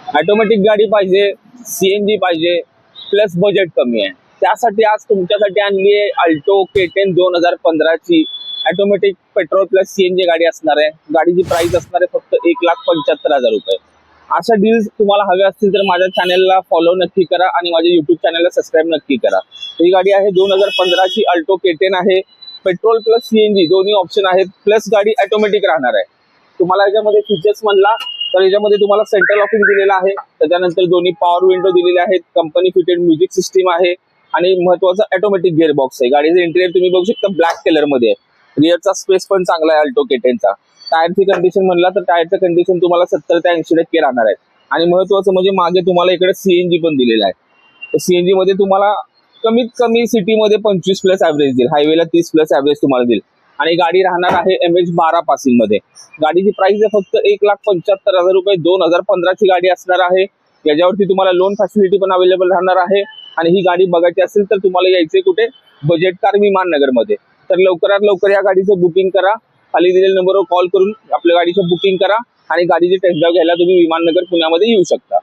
Automatic गाडी पाहिजे, CNG पाहिजे, प्लस बजेट कमी आहे, त्यासाठी आज तुमच्यासाठी आणली आहे अल्टो K10 2015 ची ऑटोमॅटिक पेट्रोल प्लस सीएनजी गाडी असणार आहे। गाडीची प्राइस असणार आहे फक्त 1,75,000 रुपये। अशा डील्स तुम्हाला हव्या असतील तर माझ्या चॅनलला फॉलो नक्की करा आणि माझ्या युट्यूब चॅनलला सबस्क्राईब नक्की करा। ही गाडी आहे 2015 ची अल्टो K10 आहे, पेट्रोल प्लस सीएनजी दोन्ही ऑप्शन आहेत, प्लस गाडी ऑटोमॅटिक राहणार आहे। तुम्हाला याच्यामध्ये फीचर्स म्हणला तर याच्यामध्ये तुम्हाला सेंट्रल लॉकिंग दिलेलं आहे, त्याच्यानंतर दोन्ही पॉवर विंडो दिलेले आहेत, कंपनी फिटेड म्युझिक सिस्टीम आहे आणि महत्त्वाचं ऑटोमॅटिक गिअर बॉक्स आहे। गाडीचं इंटिरियर तुम्ही बघू शकता ब्लॅक कलर मध्ये आहे। रिअरचा स्पेस पण चांगला आहे अल्टो K10 चा। टायरची कंडिशन म्हणला तर टायरचं कंडिशन तुम्हाला 70 ते 80% राहणार आहे आणि महत्त्वाचं म्हणजे मागे तुम्हाला इकडे सीएनजी पण दिलेला आहे। तर सीएनजी मध्ये तुम्हाला कमीत कमी सिटीमध्ये 25 प्लस ॲव्हरेज देईल, हायवेला 30 प्लस ॲव्हरेज तुम्हाला देईल आणि गाडी राहणार आहे MH12 पासिंग मध्ये। गाडीची प्राइस आहे फक्त 1,75,000 रुपये। 2015 ची गाडी असणार आहे। याच्यावरती तुम्हाला लोन फॅसिलिटी पण अवेलेबल राहणार आहे आणि ही गाडी बघायची असेल तर तुम्हाला यायचे कुठे, बजेट कार विमाननगर मध्ये। तर लवकरात लवकर या गाडीचं बुकिंग करा, खाली दिलेल्या नंबरवर कॉल करून आपल्या गाडीचं बुकिंग करा आणि गाडीची टेस्ट ड्राइव्ह घ्यायला तुम्ही विमाननगर पुण्यामध्ये येऊ शकता।